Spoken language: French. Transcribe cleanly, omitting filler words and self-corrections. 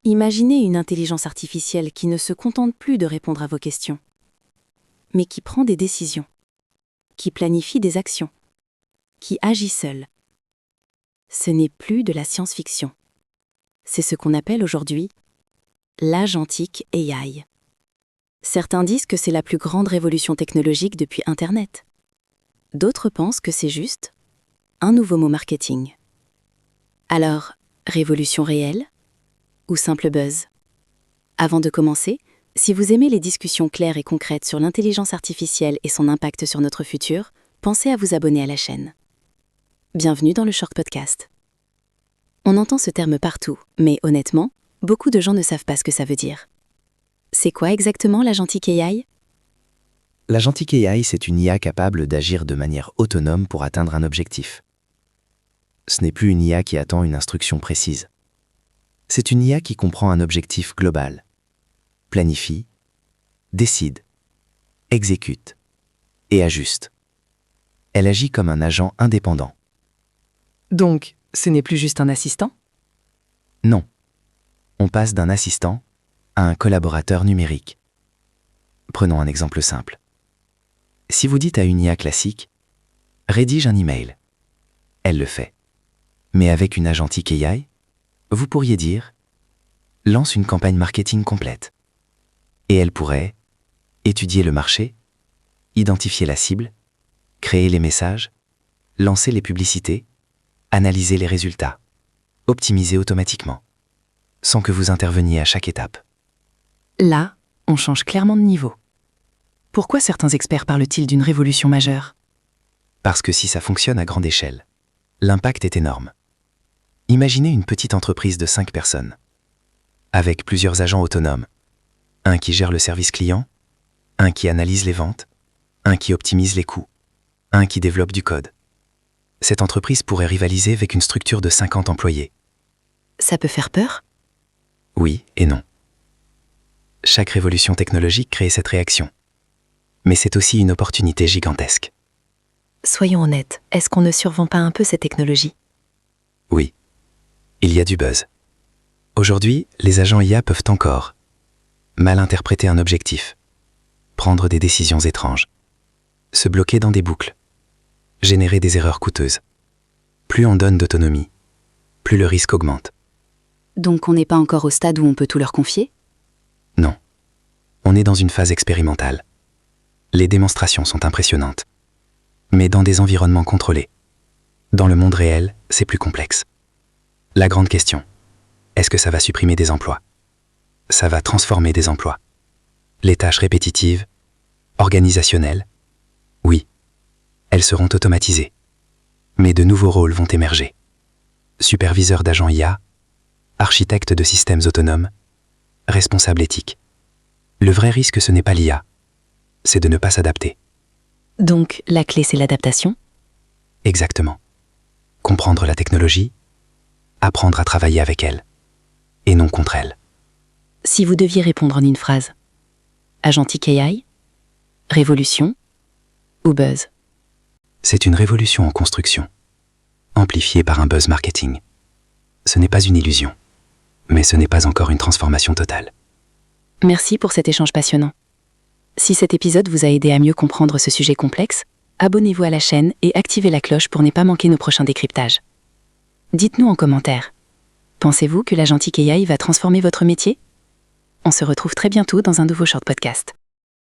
Imaginez une intelligence artificielle qui ne se contente plus de répondre à vos questions, mais qui prend des décisions, qui planifie des actions, qui agit seule. Ce n'est plus de la science-fiction. C'est ce qu'on appelle aujourd'hui l'agentique AI. Certains disent que c'est la plus grande révolution technologique depuis Internet. D'autres pensent que c'est juste un nouveau mot marketing. Alors, révolution réelle ou simple buzz? Avant de commencer, si vous aimez les discussions claires et concrètes sur l'intelligence artificielle et son impact sur notre futur, pensez à vous abonner à la chaîne. Bienvenue dans le Short Podcast. On entend ce terme partout, mais honnêtement, beaucoup de gens ne savent pas ce que ça veut dire. C'est quoi exactement l'agentique AI? L'agentique AI, c'est une IA capable d'agir de manière autonome pour atteindre un objectif. Ce n'est plus une IA qui attend une instruction précise. C'est une IA qui comprend un objectif global, planifie, décide, exécute et ajuste. Elle agit comme un agent indépendant. Donc, ce n'est plus juste un assistant? Non. On passe d'un assistant à un collaborateur numérique. Prenons un exemple simple. Si vous dites à une IA classique « Rédige un email », elle le fait. Mais avec une agentique AI, vous pourriez dire « Lance une campagne marketing complète ». Et elle pourrait étudier le marché, identifier la cible, créer les messages, lancer les publicités, analyser les résultats, optimiser automatiquement, sans que vous interveniez à chaque étape. Là, on change clairement de niveau. Pourquoi certains experts parlent-ils d'une révolution majeure? Parce que si ça fonctionne à grande échelle, l'impact est énorme. Imaginez une petite entreprise de 5 personnes, avec plusieurs agents autonomes, un qui gère le service client, un qui analyse les ventes, un qui optimise les coûts, un qui développe du code. Cette entreprise pourrait rivaliser avec une structure de 50 employés. Ça peut faire peur? Oui et non. Chaque révolution technologique crée cette réaction. Mais c'est aussi une opportunité gigantesque. Soyons honnêtes, est-ce qu'on ne survend pas un peu ces technologies? Oui. Il y a du buzz. Aujourd'hui, les agents IA peuvent encore mal interpréter un objectif, prendre des décisions étranges, se bloquer dans des boucles, générer des erreurs coûteuses. Plus on donne d'autonomie, plus le risque augmente. Donc on n'est pas encore au stade où on peut tout leur confier? Non. On est dans une phase expérimentale. Les démonstrations sont impressionnantes. Mais dans des environnements contrôlés. Dans le monde réel, c'est plus complexe. La grande question, est-ce que ça va supprimer des emplois? Ça va transformer des emplois. Les tâches répétitives, organisationnelles, oui, elles seront automatisées. Mais de nouveaux rôles vont émerger. Superviseur d'agents IA, architecte de systèmes autonomes, responsable éthique. Le vrai risque, ce n'est pas l'IA, c'est de ne pas s'adapter. Donc la clé, c'est l'adaptation? Exactement. Comprendre la technologie, apprendre à travailler avec elle, et non contre elle. Si vous deviez répondre en une phrase, agentique AI, révolution ou buzz? C'est une révolution en construction, amplifiée par un buzz marketing. Ce n'est pas une illusion, mais ce n'est pas encore une transformation totale. Merci pour cet échange passionnant. Si cet épisode vous a aidé à mieux comprendre ce sujet complexe, abonnez-vous à la chaîne et activez la cloche pour ne pas manquer nos prochains décryptages. Dites-nous en commentaire. Pensez-vous que l'agentique AI va transformer votre métier? On se retrouve très bientôt dans un nouveau Short Podcast.